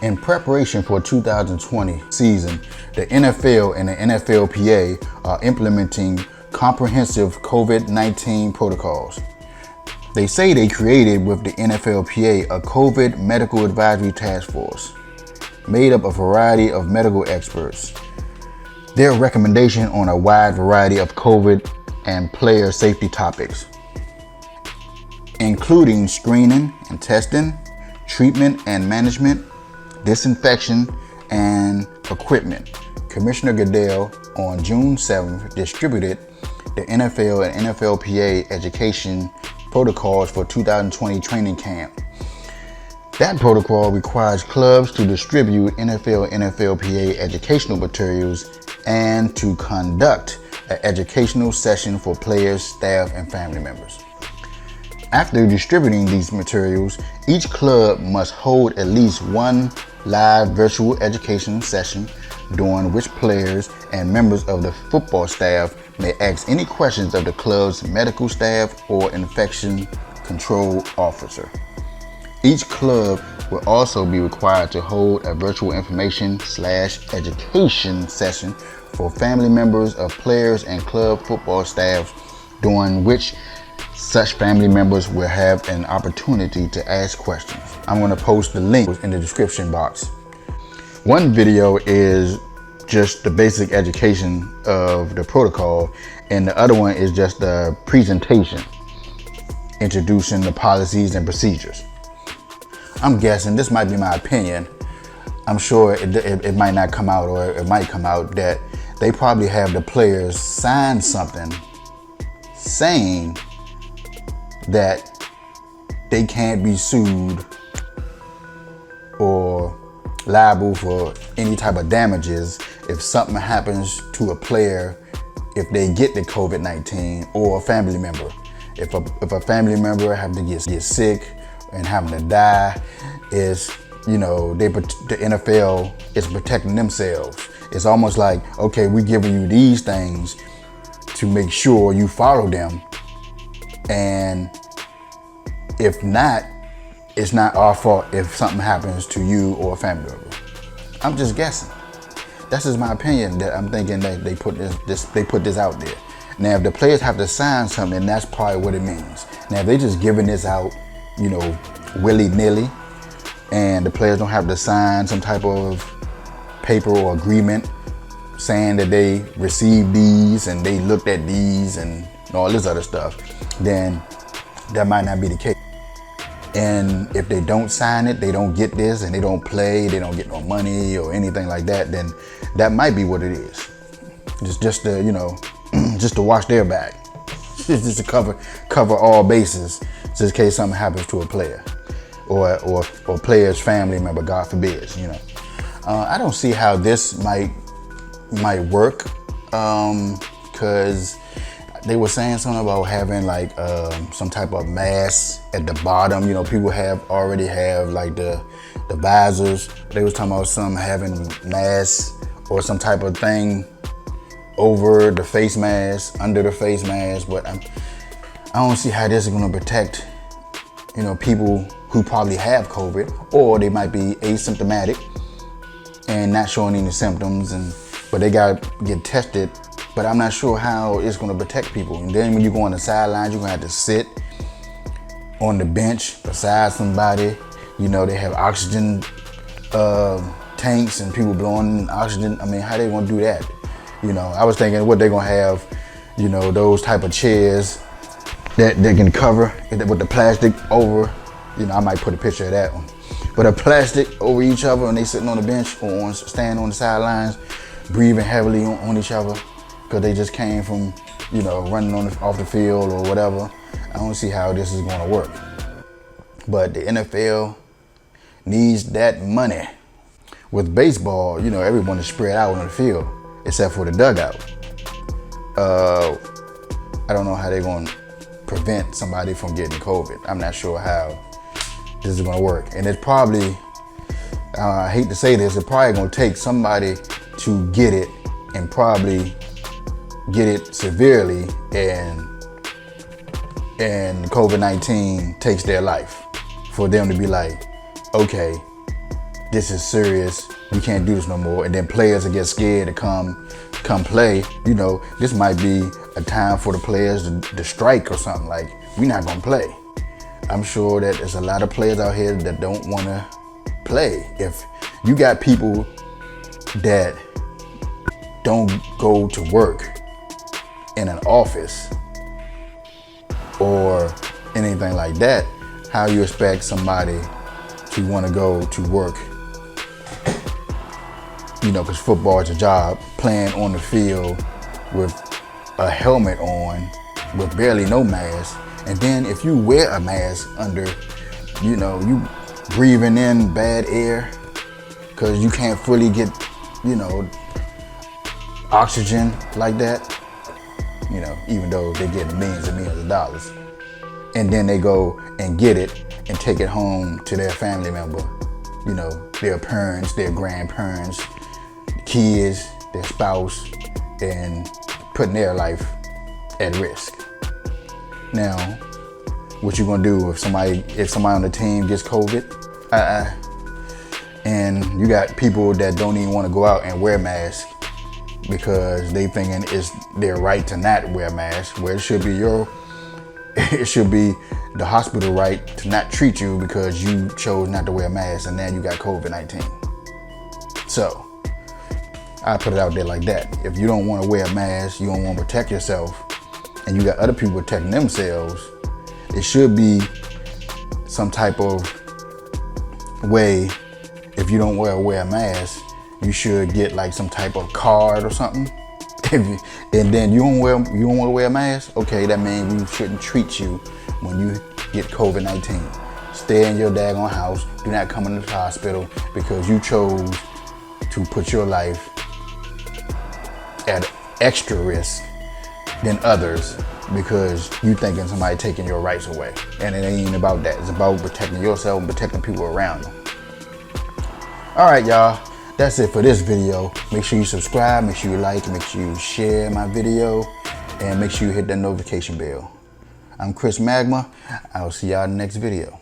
In preparation for 2020 season, the NFL and the NFLPA are implementing comprehensive COVID-19 protocols. They say they created with the NFLPA a COVID medical advisory task force made up of a variety of medical experts. Their recommendation on a wide variety of COVID and player safety topics, including screening and testing, treatment and management, disinfection, and equipment. Commissioner Goodell on June 7th distributed the NFL and NFLPA education protocols for 2020 training camp. That protocol requires clubs to distribute NFL and NFLPA educational materials and to conduct an educational session for players, staff, and family members. After distributing these materials, each club must hold at least one live virtual education session during which players and members of the football staff may ask any questions of the club's medical staff or infection control officer. Each club will also be required to hold a virtual information/education session for family members of players and club football staff, during which such family members will have an opportunity to ask questions. I'm going to post the link in the description box. One video is just the basic education of the protocol, and the other one is just a presentation introducing the policies and procedures. I'm guessing, this might be my opinion, I'm sure it might not come out, or it might come out that they probably have the players sign something saying that they can't be sued or liable for any type of damages if something happens to a player if they get the COVID-19, or a family member. If a family member have to get sick and having to die, is, you know, the NFL is protecting themselves. It's almost like, okay, we're giving you these things to make sure you follow them, and if not, it's not our fault if something happens to you or a family member. I'm just guessing. That's just my opinion, that I'm thinking that they put this out there. Now, if the players have to sign something, that's probably what it means. Now, if they just giving this out, you know, willy-nilly, and the players don't have to sign some type of paper or agreement saying that they received these and they looked at these and all this other stuff, then that might not be the case. And if they don't sign it, they don't get this, and they don't play, they don't get no money or anything like that, then that might be what it is. Just to, you know, just to watch their back. Just to cover all bases, just in case something happens to a player or player's family member, God forbid, you know. I don't see how this might work, because they were saying something about having like some type of mask at the bottom. You know, people already have like the visors. They was talking about some having masks or some type of thing over the face mask, under the face mask. But I don't see how this is going to protect, you know, people who probably have COVID, or they might be asymptomatic and not showing any symptoms, but they got to get tested. But I'm not sure how it's going to protect people. And then when you go on the sidelines, you're going to have to sit on the bench beside somebody. You know, they have oxygen tanks and people blowing oxygen. I mean, how they going to do that? You know, I was thinking what they're going to have, you know, those type of chairs that they can cover with the plastic over. You know, I might put a picture of that one. But a plastic over each other, and they sitting on the bench or standing on the sidelines, breathing heavily on each other, because they just came from, you know, running off the field or whatever. I don't see how this is going to work. But the NFL needs that money. With baseball, you know, everyone is spread out on the field except for the dugout. I don't know how they're going to prevent somebody from getting COVID. I'm not sure how this is going to work. And it's probably, I hate to say this, it's probably going to take somebody to get it, and probably get it severely, and COVID-19 takes their life, for them to be like, okay, this is serious. We can't do this no more. And then players will get scared to come play. You know, this might be a time for the players to strike or something. Like, we're not gonna play. I'm sure that there's a lot of players out here that don't wanna play. If you got people that don't go to work in an office or anything like that, how you expect somebody to want to go to work? You know, because football is a job, playing on the field with a helmet on, with barely no mask. And then if you wear a mask under, you know, you breathing in bad air because you can't fully get, you know, oxygen like that. You know, even though they're getting millions and millions of dollars. And then they go and get it and take it home to their family member. You know, their parents, their grandparents, kids, their spouse, and putting their life at risk. Now, what you gonna do if somebody on the team gets COVID? And you got people that don't even wanna go out and wear masks because they thinking it's their right to not wear a mask, where it should be the hospital right to not treat you because you chose not to wear a mask and now you got COVID-19. So I put it out there like that. If you don't want to wear a mask, you don't want to protect yourself, and you got other people protecting themselves, it should be some type of way. If you don't wear a mask, you should get like some type of card or something. And then you don't want to wear a mask, okay, that means we shouldn't treat you when you get COVID-19. Stay in your daggone house. Do not come into the hospital because you chose to put your life at extra risk than others because you thinking somebody taking your rights away. And it ain't about that. It's about protecting yourself and protecting people around you. All right, y'all. That's it for this video. Make sure you subscribe, make sure you like, make sure you share my video, and make sure you hit that notification bell. I'm Chris Magma. I'll see y'all in the next video.